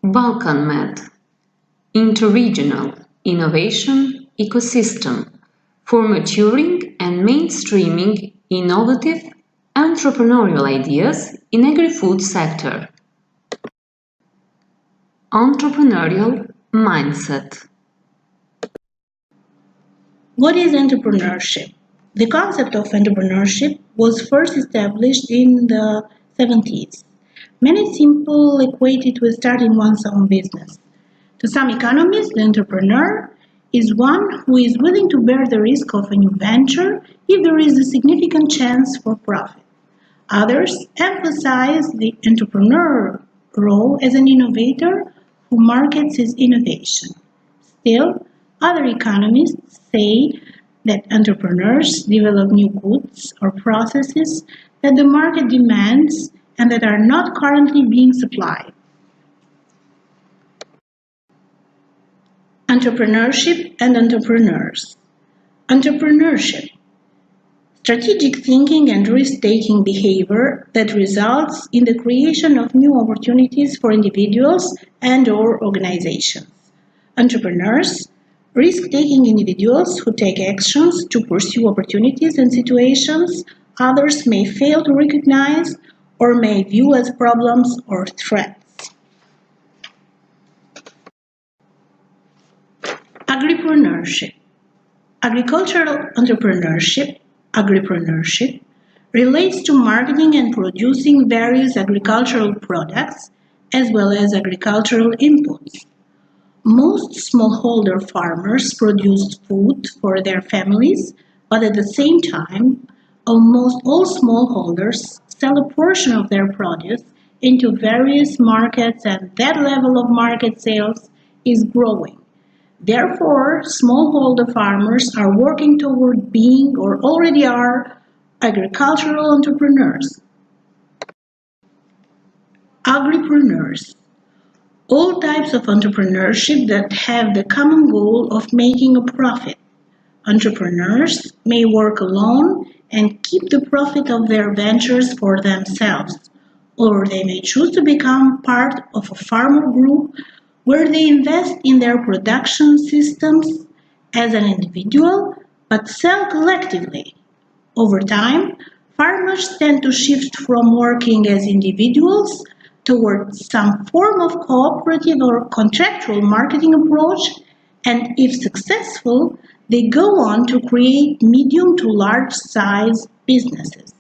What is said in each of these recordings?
Balkan Med, Interregional Innovation Ecosystem for maturing and mainstreaming innovative entrepreneurial ideas in agri-food sector. Entrepreneurial mindset. What is entrepreneurship? The concept of entrepreneurship was first established in the 70s. Many people equate it with starting one's own business. To some economists, the entrepreneur is one who is willing to bear the risk of a new venture if there is a significant chance for profit. Others emphasize the entrepreneur role as an innovator who markets his innovation. Still, other economists say that entrepreneurs develop new goods or processes that the market demands and that are not currently being supplied. Entrepreneurship and entrepreneurs. Entrepreneurship. Strategic thinking and risk-taking behavior that results in the creation of new opportunities for individuals and/or organizations. Entrepreneurs, risk-taking individuals who take actions to pursue opportunities and situations others may fail to recognize or may view as problems or threats. Agripreneurship. Agricultural agripreneurship relates to marketing and producing various agricultural products as well as agricultural inputs. Most smallholder farmers produce food for their families, but at the same time, almost all smallholders sell a portion of their produce into various markets, and that level of market sales is growing. Therefore, smallholder farmers are working toward being or already are agricultural entrepreneurs. Agripreneurs. All types of entrepreneurship that have the common goal of making a profit. Entrepreneurs may work alone and keep the profit of their ventures for themselves, or they may choose to become part of a farmer group where they invest in their production systems as an individual but sell collectively. Over time, farmers tend to shift from working as individuals towards some form of cooperative or contractual marketing approach, and if successful, they go on to create medium to large size businesses.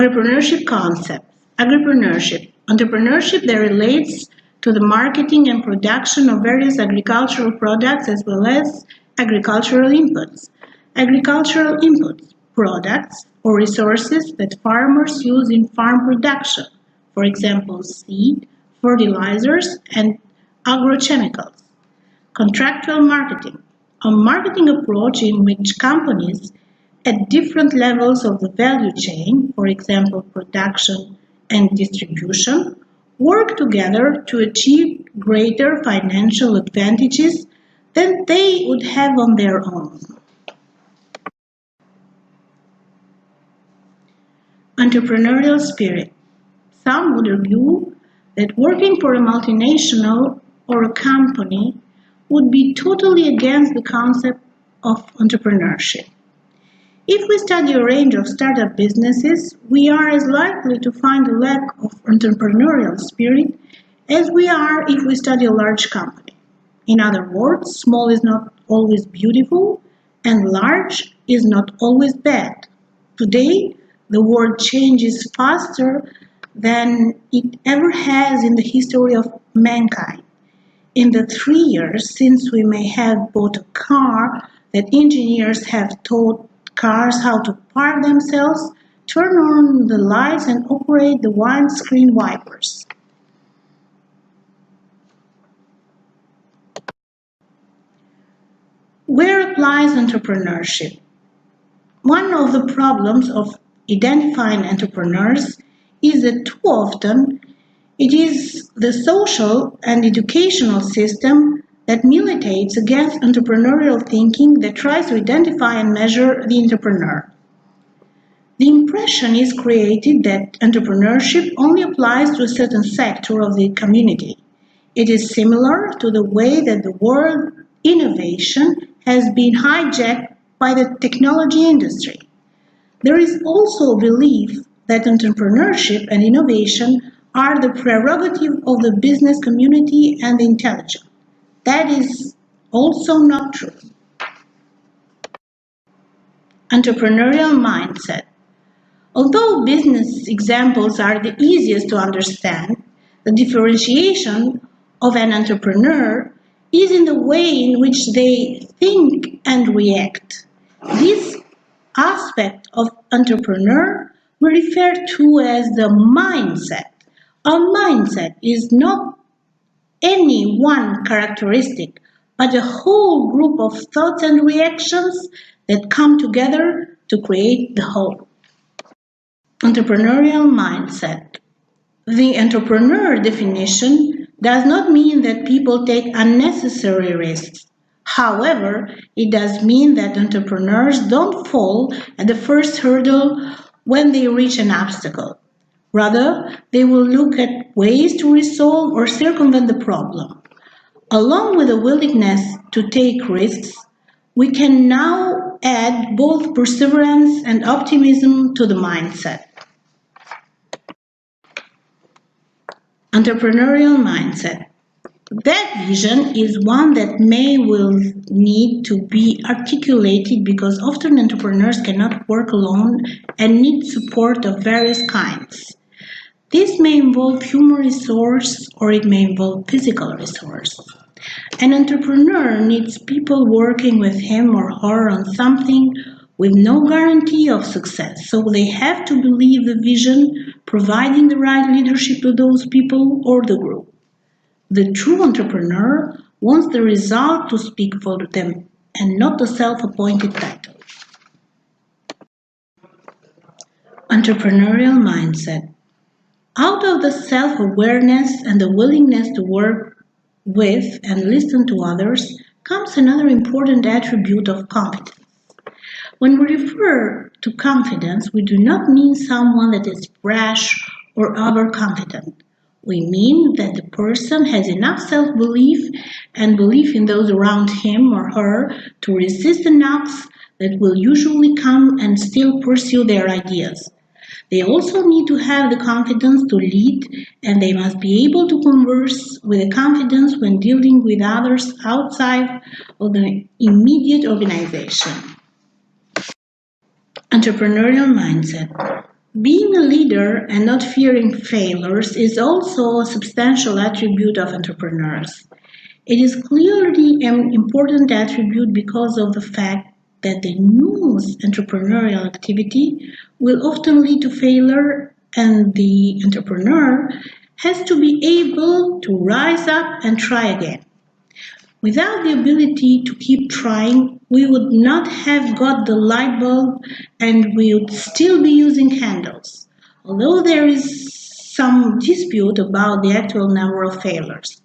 Entrepreneurship concepts. Entrepreneurship that relates to the marketing and production of various agricultural products as well as agricultural inputs. Agricultural inputs, products or resources that farmers use in farm production, for example, seed, fertilizers, and agrochemicals. Contractual marketing, a marketing approach in which companies at different levels of the value chain, for example, production and distribution, work together to achieve greater financial advantages than they would have on their own. Entrepreneurial spirit. Some would argue that working for a multinational or a company would be totally against the concept of entrepreneurship. If we study a range of startup businesses, we are as likely to find a lack of entrepreneurial spirit as we are if we study a large company. In other words, small is not always beautiful and large is not always bad. Today, the world changes faster than it ever has in the history of mankind. In the 3 years since we may have bought a car, that engineers have taught cars how to park themselves, turn on the lights and operate the windscreen wipers. Where applies entrepreneurship? One of the problems of identifying entrepreneurs is that too often it is the social and educational system that militates against entrepreneurial thinking that tries to identify and measure the entrepreneur. The impression is created that entrepreneurship only applies to a certain sector of the community. It is similar to the way that the word innovation has been hijacked by the technology industry. There is also a belief that entrepreneurship and innovation are the prerogative of the business community and the intelligent. That is also not true. Entrepreneurial mindset. Although business examples are the easiest to understand, the differentiation of an entrepreneur is in the way in which they think and react. This aspect of entrepreneur we refer to as the mindset. A mindset is not any one characteristic, but a whole group of thoughts and reactions that come together to create the whole. Entrepreneurial mindset. The entrepreneur definition does not mean that people take unnecessary risks. However, it does mean that entrepreneurs don't fall at the first hurdle when they reach an obstacle. Rather, they will look at ways to resolve or circumvent the problem. Along with a willingness to take risks, we can now add both perseverance and optimism to the mindset. Entrepreneurial mindset. That vision is one that will need to be articulated because often entrepreneurs cannot work alone and need support of various kinds. This may involve human resource or it may involve physical resource. An entrepreneur needs people working with him or her on something with no guarantee of success, so they have to believe the vision, providing the right leadership to those people or the group. The true entrepreneur wants the result to speak for them and not the self-appointed title. Entrepreneurial mindset. Out of the self-awareness and the willingness to work with and listen to others comes another important attribute of competence. When we refer to confidence, we do not mean someone that is brash or overconfident. We mean that the person has enough self-belief and belief in those around him or her to resist the knocks that will usually come and still pursue their ideas. They also need to have the confidence to lead, and they must be able to converse with the confidence when dealing with others outside of the immediate organization. Entrepreneurial mindset. Being a leader and not fearing failures is also a substantial attribute of entrepreneurs. It is clearly an important attribute because of the fact that the newest entrepreneurial activity will often lead to failure, and the entrepreneur has to be able to rise up and try again. Without the ability to keep trying, we would not have got the light bulb and we would still be using candles, although there is some dispute about the actual number of failures.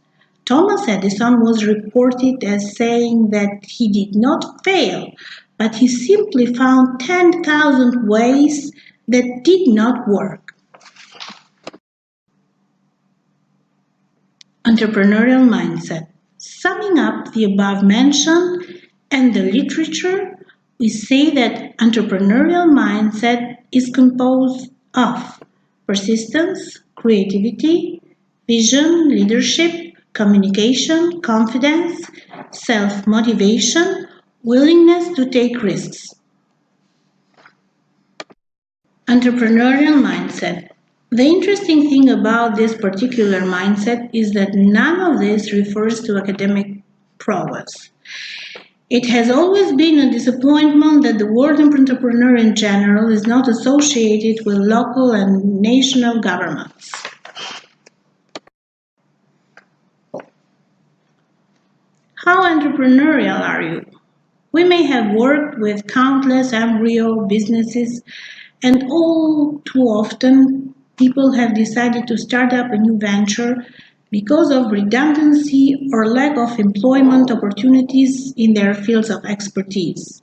Thomas Edison was reported as saying that he did not fail, but he simply found 10,000 ways that did not work. Entrepreneurial mindset. Summing up the above mentioned and the literature, we say that entrepreneurial mindset is composed of persistence, creativity, vision, leadership, communication, confidence, self-motivation, willingness to take risks. Entrepreneurial mindset. The interesting thing about this particular mindset is that none of this refers to academic prowess. It has always been a disappointment that the word entrepreneur in general is not associated with local and national governments. How entrepreneurial are you? We may have worked with countless embryo businesses, and all too often people have decided to start up a new venture because of redundancy or lack of employment opportunities in their fields of expertise.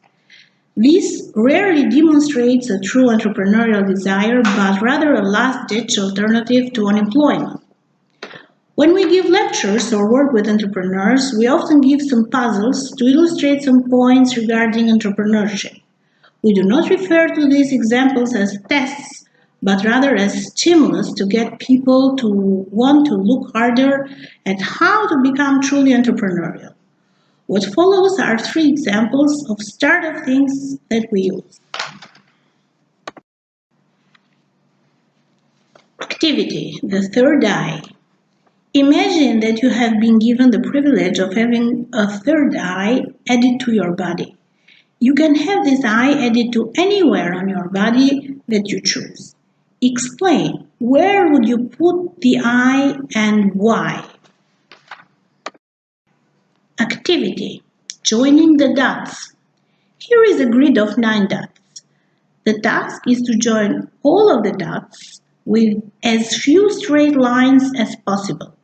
This rarely demonstrates a true entrepreneurial desire, but rather a last-ditch alternative to unemployment. When we give lectures or work with entrepreneurs, we often give some puzzles to illustrate some points regarding entrepreneurship. We do not refer to these examples as tests, but rather as stimulus to get people to want to look harder at how to become truly entrepreneurial. What follows are three examples of startup things that we use. Activity, the third eye. Imagine that you have been given the privilege of having a third eye added to your body. You can have this eye added to anywhere on your body that you choose. Explain, where would you put the eye and why? Activity, joining the dots. Here is a grid of 9 dots. The task is to join all of the dots with as few straight lines as possible.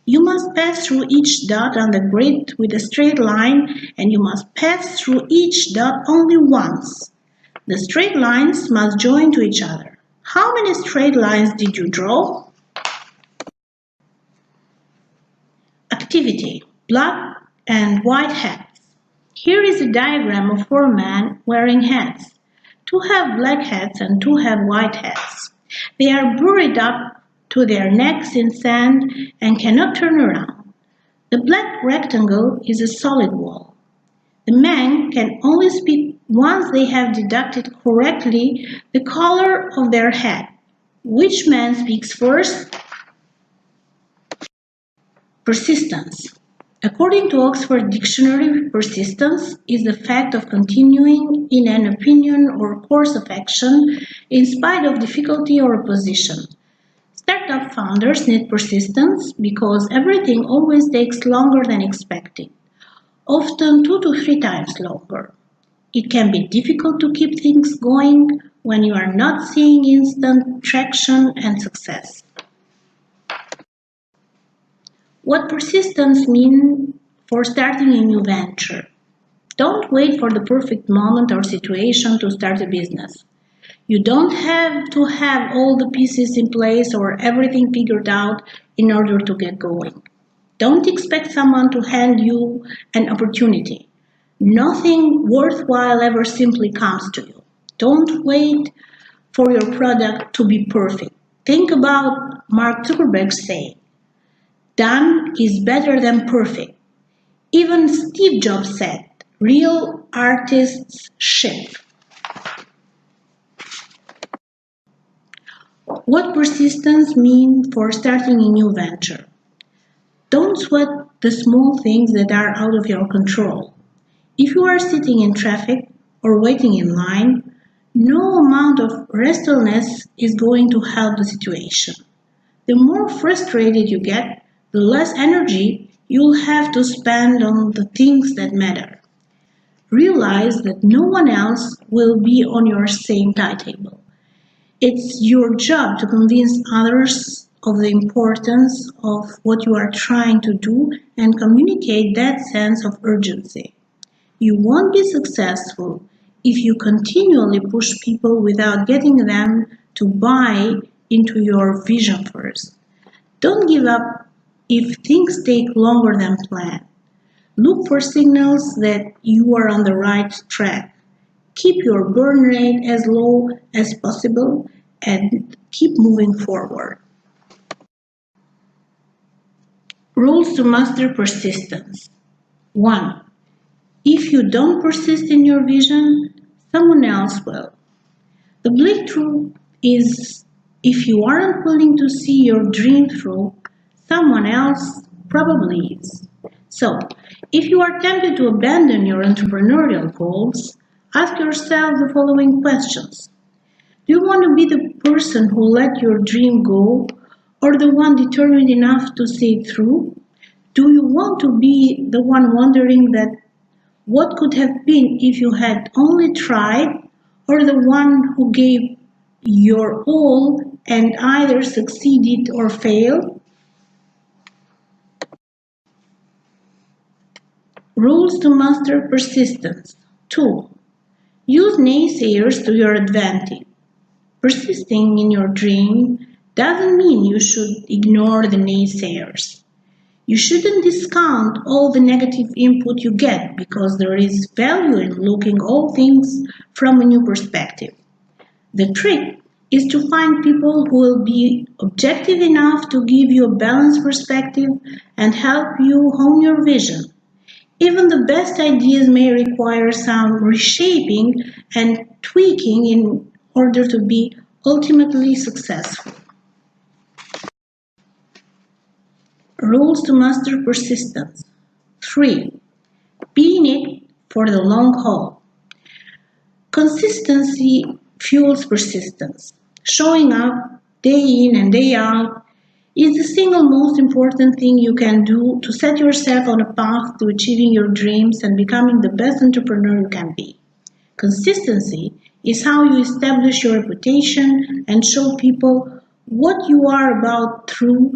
You must pass through each dot on the grid with a straight line, and you must pass through each dot only once. The straight lines must join to each other. How many straight lines did you draw? Activity, black and white hats. Here is a diagram of 4 men wearing hats. 2 have black hats and 2 have white hats. They are buried up to their necks in sand and cannot turn around. The black rectangle is a solid wall. The men can only speak once they have deducted correctly the color of their hat. Which man speaks first? Persistence. According to Oxford Dictionary, persistence is the fact of continuing in an opinion or course of action in spite of difficulty or opposition. Startup founders need persistence because everything always takes longer than expected, often 2 to 3 times longer. It can be difficult to keep things going when you are not seeing instant traction and success. What persistence means for starting a new venture? Don't wait for the perfect moment or situation to start a business. You don't have to have all the pieces in place or everything figured out in order to get going. Don't expect someone to hand you an opportunity. Nothing worthwhile ever simply comes to you. Don't wait for your product to be perfect. Think about Mark Zuckerberg saying, "Done is better than perfect." Even Steve Jobs said, "Real artists ship." What persistence means for starting a new venture? Don't sweat the small things that are out of your control. If you are sitting in traffic or waiting in line, no amount of restlessness is going to help the situation. The more frustrated you get, the less energy you'll have to spend on the things that matter. Realize that no one else will be on your same timetable. It's your job to convince others of the importance of what you are trying to do and communicate that sense of urgency. You won't be successful if you continually push people without getting them to buy into your vision first. Don't give up if things take longer than planned. Look for signals that you are on the right track. Keep your burn rate as low as possible and keep moving forward. Rules to master persistence. 1. If you don't persist in your vision, someone else will. The bleak truth is, if you aren't willing to see your dream through, someone else probably is. So, if you are tempted to abandon your entrepreneurial goals, ask yourself the following questions. Do you want to be the person who let your dream go, or the one determined enough to see it through? Do you want to be the one wondering that what could have been if you had only tried, or the one who gave your all and either succeeded or failed? Rules to master persistence. 2. Use naysayers to your advantage. Persisting in your dream doesn't mean you should ignore the naysayers. You shouldn't discount all the negative input you get because there is value in looking all things from a new perspective. The trick is to find people who will be objective enough to give you a balanced perspective and help you hone your vision. Even the best ideas may require some reshaping and tweaking in order to be ultimately successful. Rules to master persistence. 3. Be in it for the long haul. Consistency fuels persistence. Showing up day in and day out is the single most important thing you can do to set yourself on a path to achieving your dreams and becoming the best entrepreneur you can be. Consistency is how you establish your reputation and show people what you are about through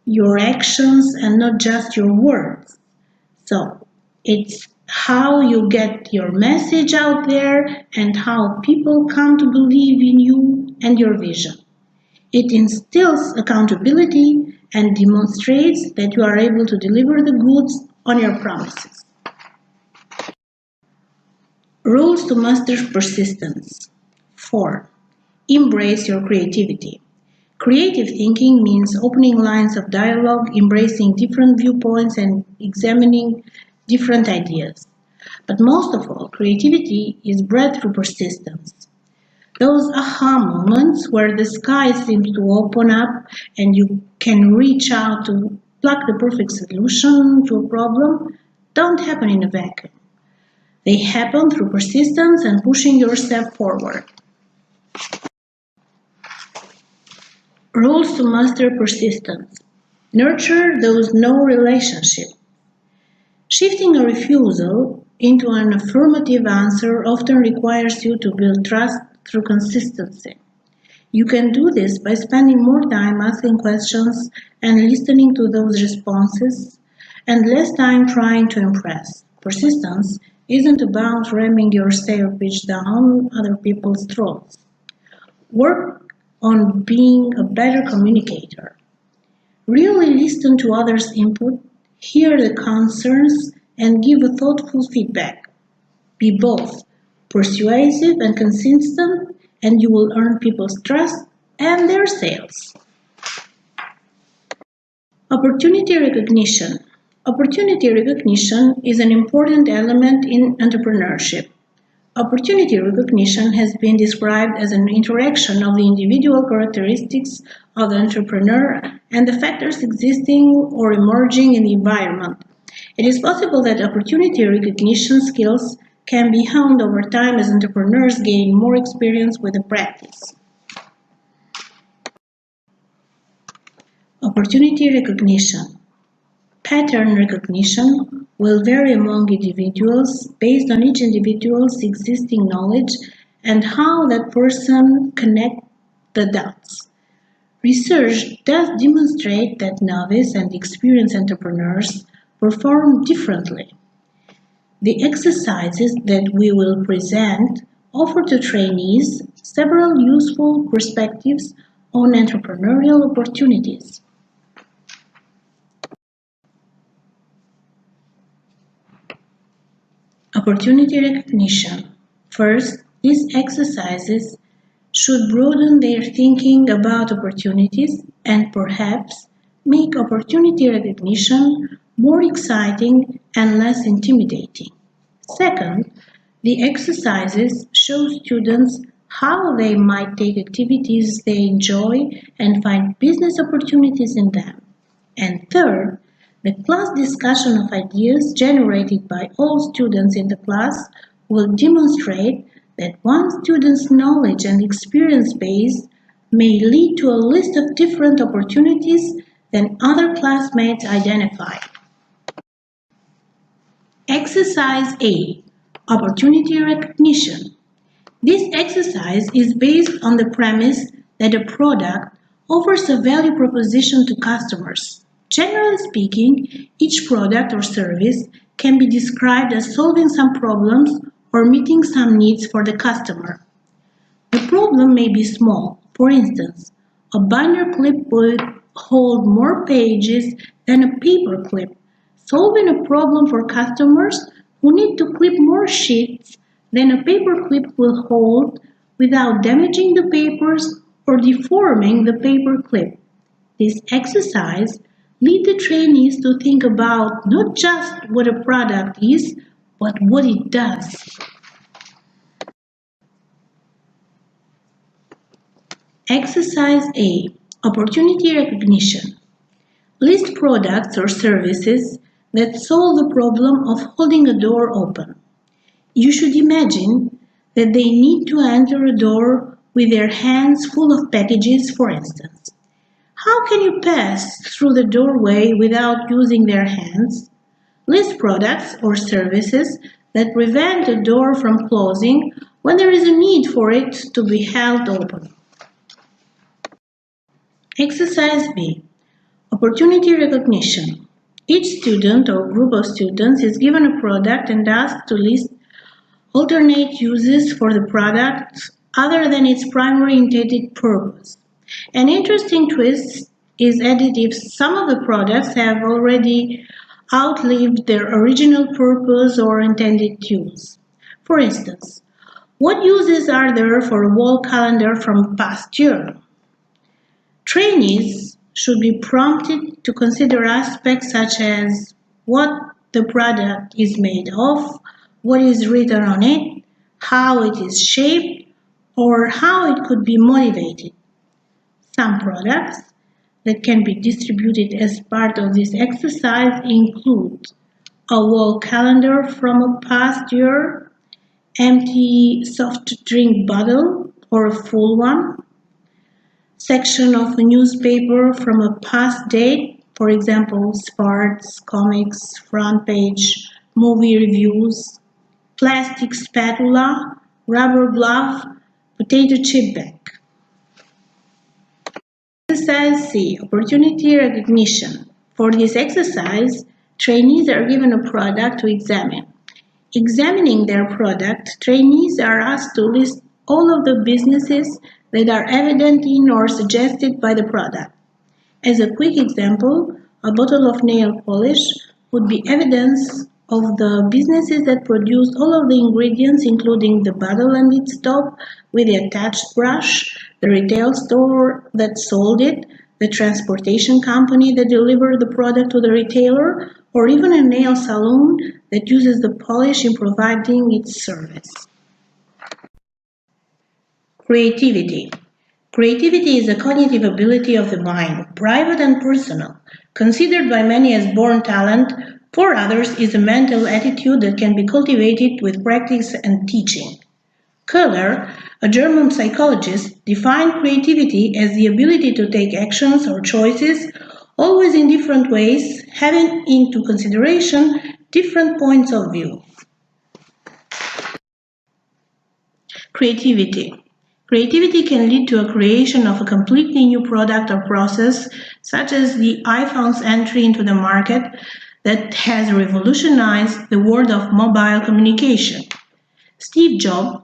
your actions and not just your words. So, it's how you get your message out there and how people come to believe in you and your vision. It instills accountability and demonstrates that you are able to deliver the goods on your promises. Rules to master persistence. 4. Embrace your creativity. Creative thinking means opening lines of dialogue, embracing different viewpoints, and examining different ideas. But most of all, creativity is bred through persistence. Those aha moments where the sky seems to open up and you can reach out to pluck the perfect solution to a problem don't happen in a vacuum. They happen through persistence and pushing yourself forward. Rules to master persistence. Nurture those no relationships. Shifting a refusal into an affirmative answer often requires you to build trust through consistency. You can do this by spending more time asking questions and listening to those responses and less time trying to impress. Persistence isn't about ramming your sales pitch down other people's throats. Work on being a better communicator. Really listen to others' input, hear the concerns, and give a thoughtful feedback. Be both persuasive and consistent, and you will earn people's trust and their sales. Opportunity recognition. Opportunity recognition is an important element in entrepreneurship. Opportunity recognition has been described as an interaction of the individual characteristics of the entrepreneur and the factors existing or emerging in the environment. It is possible that opportunity recognition skills can be honed over time as entrepreneurs gain more experience with the practice. Opportunity recognition. Pattern recognition will vary among individuals based on each individual's existing knowledge and how that person connects the dots. Research does demonstrate that novice and experienced entrepreneurs perform differently. The exercises that we will present offer to trainees several useful perspectives on entrepreneurial opportunities. Opportunity recognition. First, these exercises should broaden their thinking about opportunities and perhaps make opportunity recognition more exciting and less intimidating. Second, the exercises show students how they might take activities they enjoy and find business opportunities in them. And third, the class discussion of ideas generated by all students in the class will demonstrate that one student's knowledge and experience base may lead to a list of different opportunities than other classmates identify. Exercise A. Opportunity recognition. This exercise is based on the premise that a product offers a value proposition to customers. Generally speaking, each product or service can be described as solving some problems or meeting some needs for the customer. The problem may be small. For instance, a binder clip would hold more pages than a paper clip, solving a problem for customers who need to clip more sheets than a paper clip will hold without damaging the papers or deforming the paper clip. This exercise leads the trainees to think about not just what a product is, but what it does. Exercise A. Opportunity recognition. List products or services that solve the problem of holding a door open. You should imagine that they need to enter a door with their hands full of packages, for instance. How can you pass through the doorway without using their hands? List products or services that prevent the door from closing when there is a need for it to be held open. Exercise B. Opportunity recognition. Each student or group of students is given a product and asked to list alternate uses for the product other than its primary intended purpose. An interesting twist is added if some of the products have already outlived their original purpose or intended use. For instance, what uses are there for a wall calendar from past year? Trainees should be prompted to consider aspects such as what the product is made of, what is written on it, how it is shaped, or how it could be motivated. Some products that can be distributed as part of this exercise include a wall calendar from a past year, empty soft drink bottle or a full one, section of a newspaper from a past date, for example, sports, comics, front page, movie reviews, plastic spatula, rubber glove, potato chip bag. Exercise C. Opportunity recognition. For this exercise, trainees are given a product to examine. Examining their product, trainees are asked to list all of the businesses that are evident in or suggested by the product. As a quick example, a bottle of nail polish would be evidence of the businesses that produced all of the ingredients, including the bottle and its top with the attached brush, the retail store that sold it, the transportation company that delivered the product to the retailer, or even a nail salon that uses the polish in providing its service. Creativity. Creativity is a cognitive ability of the mind, private and personal. Considered by many as born talent, for others is a mental attitude that can be cultivated with practice and teaching. Köhler, a German psychologist, defined creativity as the ability to take actions or choices, always in different ways, having into consideration different points of view. Creativity. Creativity can lead to a creation of a completely new product or process, such as the iPhone's entry into the market that has revolutionized the world of mobile communication. Steve Jobs,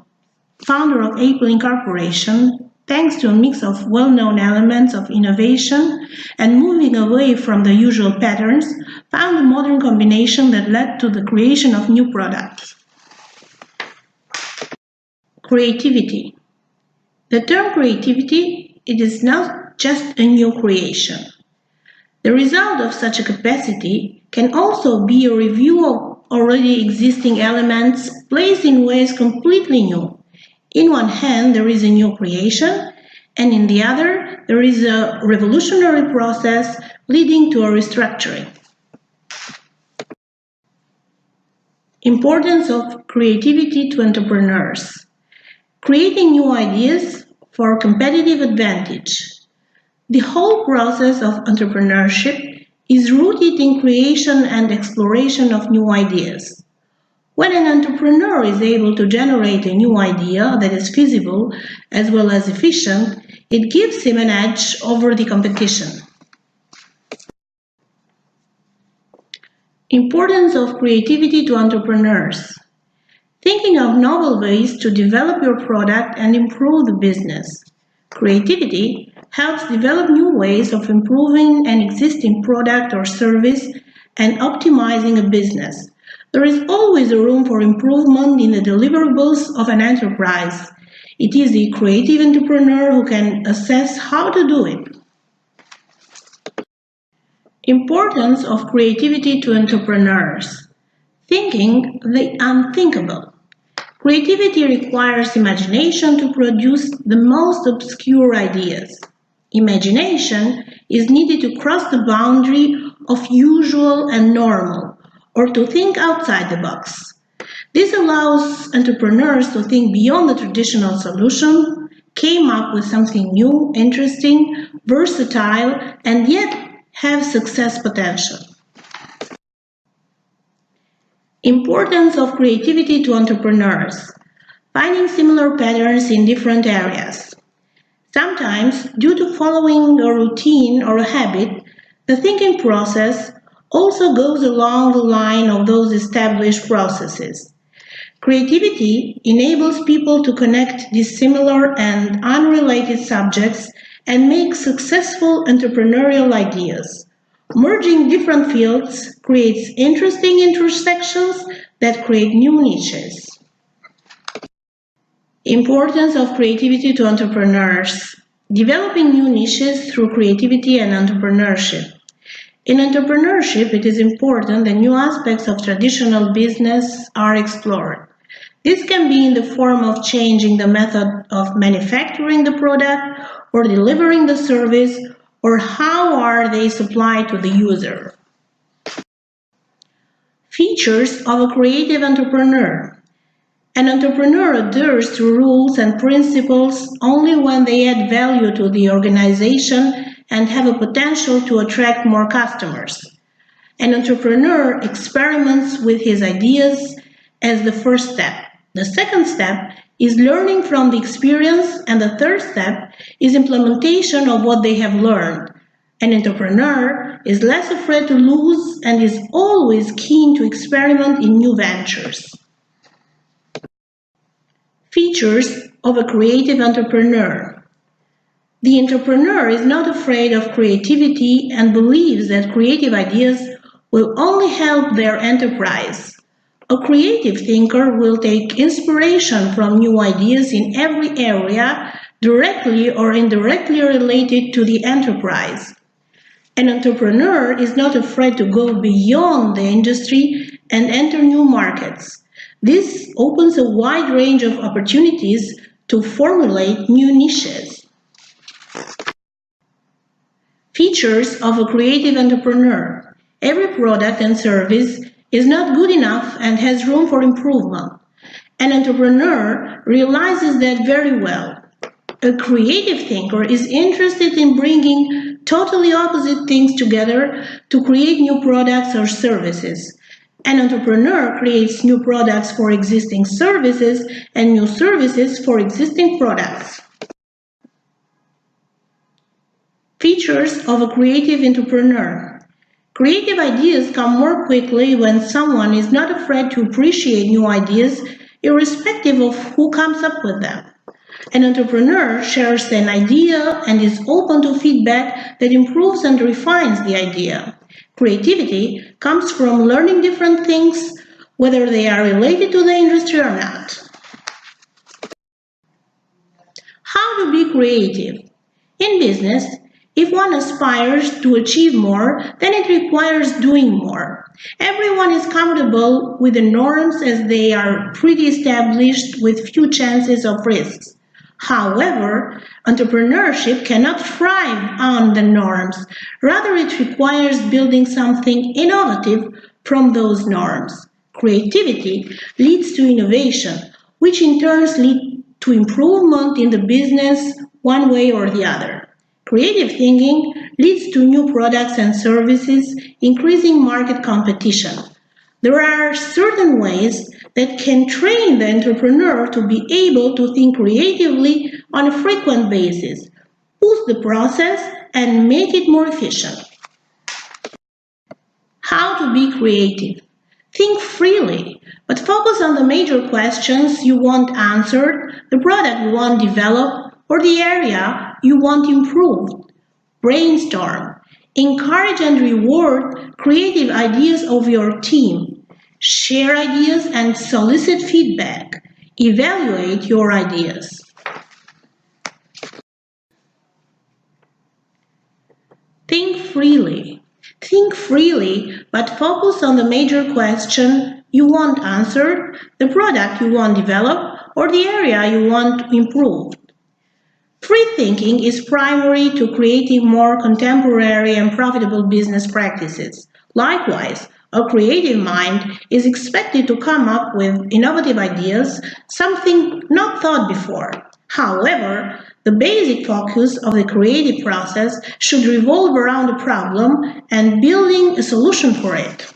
founder of Apple Incorporation, thanks to a mix of well-known elements of innovation and moving away from the usual patterns, found a modern combination that led to the creation of new products. Creativity. The term creativity, it is not just a new creation. The result of such a capacity can also be a review of already existing elements placed in ways completely new. In one hand, there is a new creation, and in the other, there is a revolutionary process leading to a restructuring. Importance of creativity to entrepreneurs. Creating new ideas for competitive advantage. The whole process of entrepreneurship is rooted in creation and exploration of new ideas. When an entrepreneur is able to generate a new idea that is feasible as well as efficient, it gives him an edge over the competition. Importance of creativity to entrepreneurs. Thinking of novel ways to develop your product and improve the business. Creativity helps develop new ways of improving an existing product or service and optimizing a business. There is always a room for improvement in the deliverables of an enterprise. It is the creative entrepreneur who can assess how to do it. Importance of creativity to entrepreneurs. Thinking the unthinkable. Creativity requires imagination to produce the most obscure ideas. Imagination is needed to cross the boundary of usual and normal, or to think outside the box. This allows entrepreneurs to think beyond the traditional solution, came up with something new, interesting, versatile, and yet have success potential. Importance of creativity to entrepreneurs. Finding similar patterns in different areas. Sometimes, due to following a routine or a habit, the thinking process also goes along the line of those established processes. Creativity enables people to connect dissimilar and unrelated subjects and make successful entrepreneurial ideas. Merging different fields creates interesting intersections that create new niches. Importance of creativity to entrepreneurs. Developing new niches through creativity and entrepreneurship. In entrepreneurship, it is important that new aspects of traditional business are explored. This can be in the form of changing the method of manufacturing the product or delivering the service, or how are they supplied to the user. Features of a creative entrepreneur. An entrepreneur adheres to rules and principles only when they add value to the organization and have a potential to attract more customers. An entrepreneur experiments with his ideas as the first step. The second step is learning from the experience, and the third step is implementation of what they have learned. An entrepreneur is less afraid to lose and is always keen to experiment in new ventures. Features of a creative entrepreneur. The entrepreneur is not afraid of creativity and believes that creative ideas will only help their enterprise. A creative thinker will take inspiration from new ideas in every area, directly or indirectly related to the enterprise. An entrepreneur is not afraid to go beyond the industry and enter new markets. This opens a wide range of opportunities to formulate new niches. Features of a creative entrepreneur. Every product and service is not good enough and has room for improvement. An entrepreneur realizes that very well. A creative thinker is interested in bringing totally opposite things together to create new products or services. An entrepreneur creates new products for existing services and new services for existing products. Features of a creative entrepreneur. Creative ideas come more quickly when someone is not afraid to appreciate new ideas, irrespective of who comes up with them. An entrepreneur shares an idea and is open to feedback that improves and refines the idea. Creativity comes from learning different things, whether they are related to the industry or not. How to be creative? In business, if one aspires to achieve more, then it requires doing more. Everyone is comfortable with the norms as they are pretty established with few chances of risks. However, entrepreneurship cannot thrive on the norms. Rather, it requires building something innovative from those norms. Creativity leads to innovation, which in turn leads to improvement in the business one way or the other. Creative thinking leads to new products and services, increasing market competition. There are certain ways that can train the entrepreneur to be able to think creatively on a frequent basis, boost the process, and make it more efficient. How to be creative? Think freely, but focus on the major questions you want answered, the product you want developed, or the area you want improved. Brainstorm. Encourage and reward creative ideas of your team. Share ideas and solicit feedback. Evaluate your ideas. Think freely. Think freely, but focus on the major question you want answered, the product you want developed, or the area you want improved. Free thinking is primary to creating more contemporary and profitable business practices. Likewise, a creative mind is expected to come up with innovative ideas, something not thought before. However, the basic focus of the creative process should revolve around a problem and building a solution for it.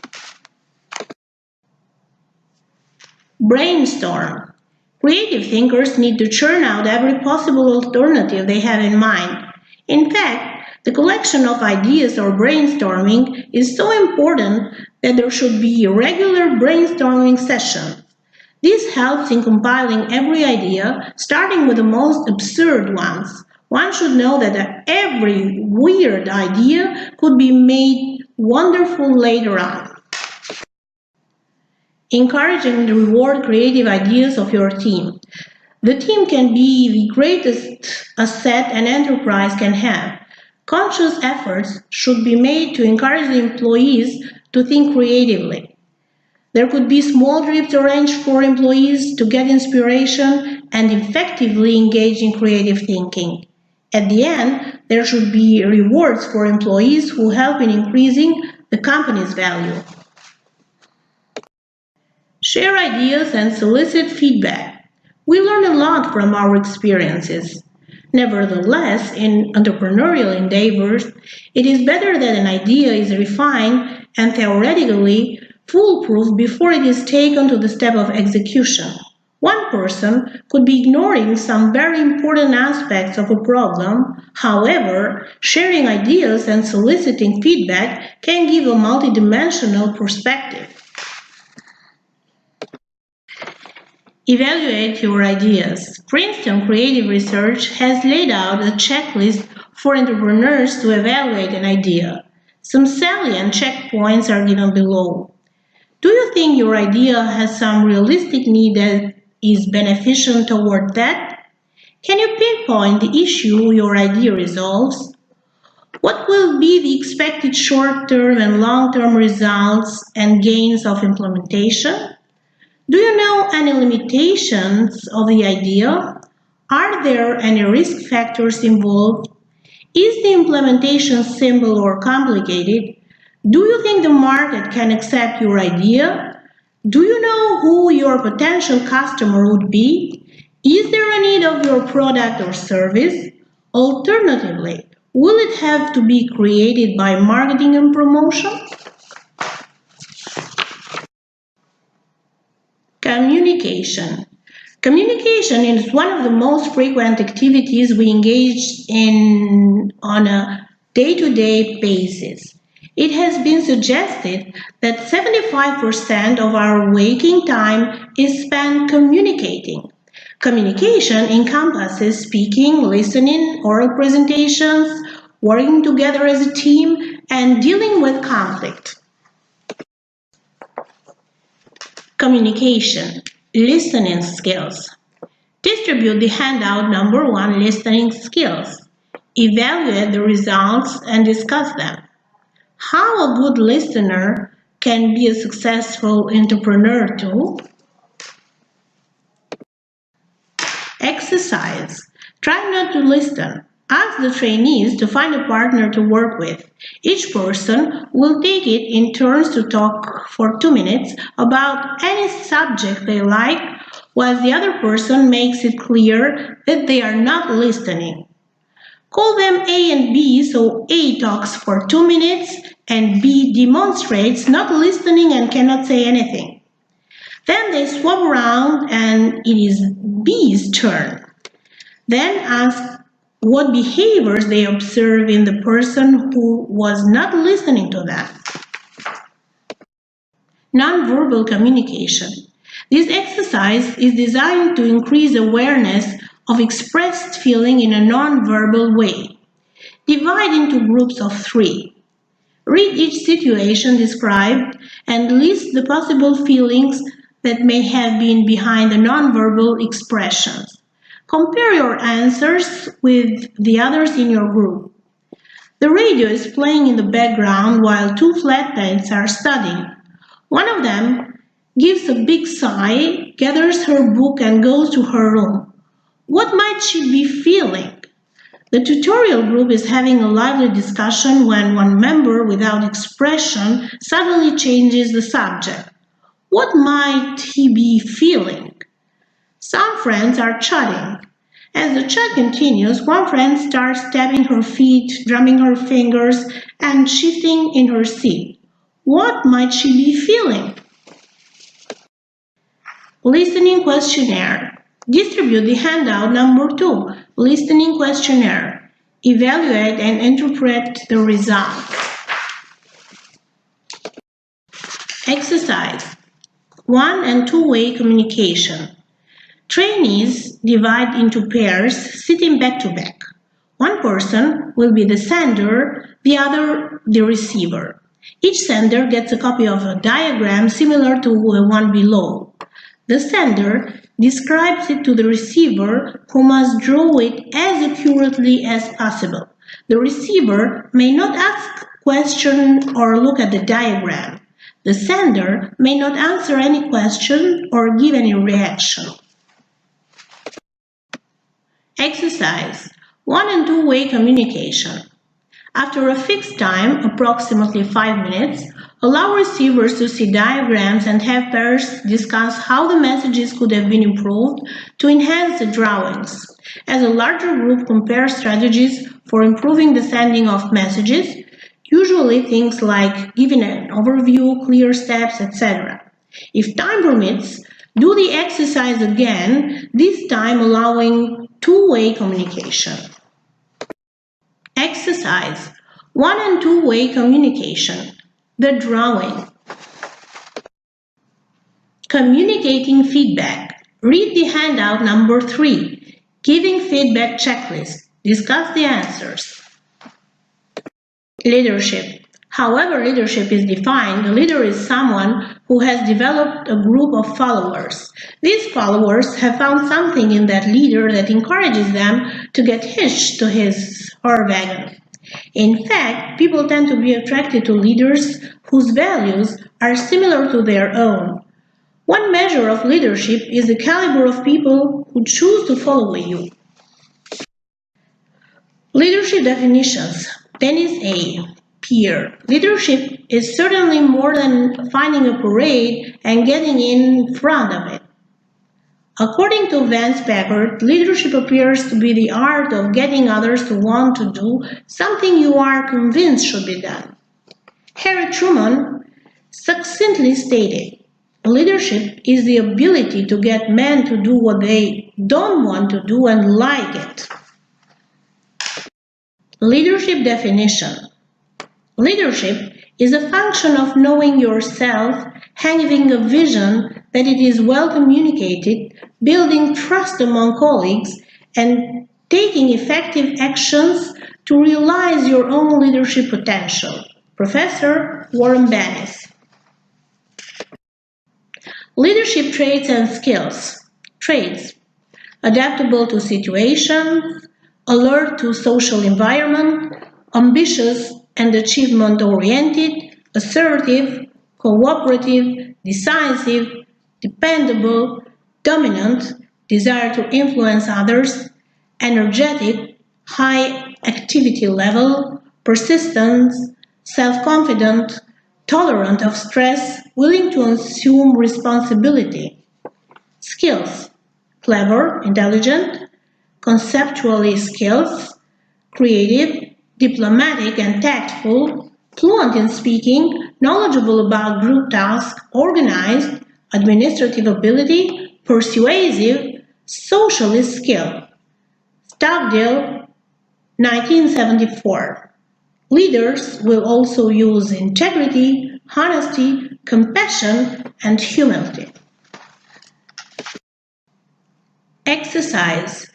Brainstorm. Creative thinkers need to churn out every possible alternative they have in mind. In fact, the collection of ideas or brainstorming is so important that there should be regular brainstorming sessions. This helps in compiling every idea, starting with the most absurd ones. One should know that every weird idea could be made wonderful later on. Encourage and reward creative ideas of your team. The team can be the greatest asset an enterprise can have. Conscious efforts should be made to encourage the employees to think creatively. There could be small trips arranged for employees to get inspiration and effectively engage in creative thinking. At the end, there should be rewards for employees who help in increasing the company's value. Share ideas and solicit feedback. We learn a lot from our experiences. Nevertheless, in entrepreneurial endeavors, it is better that an idea is refined and theoretically foolproof before it is taken to the step of execution. One person could be ignoring some very important aspects of a problem. However, sharing ideas and soliciting feedback can give a multidimensional perspective. Evaluate your ideas. Princeton Creative Research has laid out a checklist for entrepreneurs to evaluate an idea. Some salient checkpoints are given below. Do you think your idea has some realistic need that is beneficial toward that? Can you pinpoint the issue your idea resolves? What will be the expected short-term and long-term results and gains of implementation? Do you know any limitations of the idea? Are there any risk factors involved? Is the implementation simple or complicated? Do you think the market can accept your idea? Do you know who your potential customer would be? Is there a need of your product or service? Alternatively, will it have to be created by marketing and promotion? Communication. Communication is one of the most frequent activities we engage in on a day-to-day basis. It has been suggested that 75% of our waking time is spent communicating. Communication encompasses speaking, listening, oral presentations, working together as a team, and dealing with conflict. Communication, listening skills. Distribute the handout number 1, listening skills. Evaluate the results and discuss them. How a good listener can be a successful entrepreneur too. Exercise. Try not to listen. Ask the trainees to find a partner to work with. Each person will take it in turns to talk for 2 minutes about any subject they like, while the other person makes it clear that they are not listening. Call them A and B, so A talks for 2 minutes and B demonstrates not listening and cannot say anything. Then they swap around and it is B's turn. Then ask what behaviors they observe in the person who was not listening to them. Nonverbal communication. This exercise is designed to increase awareness of expressed feeling in a non-verbal way. Divide into groups of 3. Read each situation described and list the possible feelings that may have been behind the non-verbal expressions. Compare your answers with the others in your group. The radio is playing in the background while 2 flatmates are studying. One of them gives a big sigh, gathers her book and goes to her room. What might she be feeling? The tutorial group is having a lively discussion when one member, without expression, suddenly changes the subject. What might he be feeling? Some friends are chatting. As the chat continues, one friend starts tapping her feet, drumming her fingers, and shifting in her seat. What might she be feeling? Listening questionnaire. Distribute the handout number 2, listening questionnaire. Evaluate and interpret the results. Exercise 1 and 2-way communication. Trainees divide into pairs sitting back to back. One person will be the sender, the other the receiver. Each sender gets a copy of a diagram similar to the one below. The sender describes it to the receiver, who must draw it as accurately as possible. The receiver may not ask questions or look at the diagram. The sender may not answer any question or give any reaction. Exercise 1 and 2-way communication. After a fixed time, approximately 5 minutes, allow receivers to see diagrams and have pairs discuss how the messages could have been improved to enhance the drawings. As a larger group compares strategies for improving the sending of messages, usually things like giving an overview, clear steps, etc. If time permits, do the exercise again, this time allowing 2-way communication. Exercise 1 and 2-way communication. The drawing. Communicating feedback. Read the handout number 3. Giving feedback checklist. Discuss the answers. Leadership. However leadership is defined, a leader is someone who has developed a group of followers. These followers have found something in that leader that encourages them to get hitched to his or her wagon. In fact, people tend to be attracted to leaders whose values are similar to their own. One measure of leadership is the caliber of people who choose to follow you. Leadership definitions. Dennis A. Peer. Leadership is certainly more than finding a parade and getting in front of it. According to Vance Packard, leadership appears to be the art of getting others to want to do something you are convinced should be done. Harry Truman succinctly stated, leadership is the ability to get men to do what they don't want to do and like it. Leadership definition. Leadership is a function of knowing yourself, having a vision that it is well communicated, building trust among colleagues, and taking effective actions to realize your own leadership potential. Professor Warren Bennis. Leadership traits and skills. Traits: adaptable to situations, alert to social environment, ambitious and achievement-oriented, assertive, cooperative, decisive, dependable, dominant, desire to influence others, energetic, high activity level, persistent, self-confident, tolerant of stress, willing to assume responsibility. Skills: clever, intelligent, conceptually skilled, creative, diplomatic and tactful, fluent in speaking, knowledgeable about group tasks, organized, administrative ability, persuasive, socially skilled. Stockdale, 1974. Leaders will also use integrity, honesty, compassion, and humility. Exercise.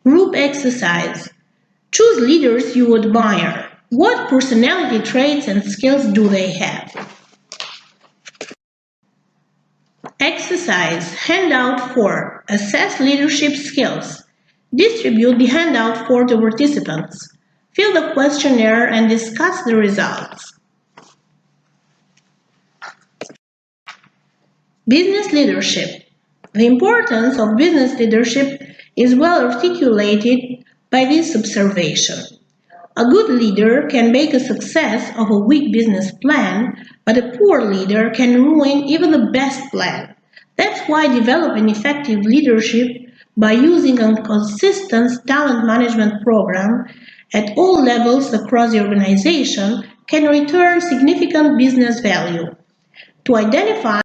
Group exercise. Choose leaders you admire. What personality traits and skills do they have? Exercise. Handout 4. Assess leadership skills. Distribute the handout for the participants. Fill the questionnaire and discuss the results. Business leadership. The importance of business leadership is well articulated by this observation. A good leader can make a success of a weak business plan, but a poor leader can ruin even the best plan. That's why developing effective leadership by using a consistent talent management program at all levels across the organization can return significant business value. To identify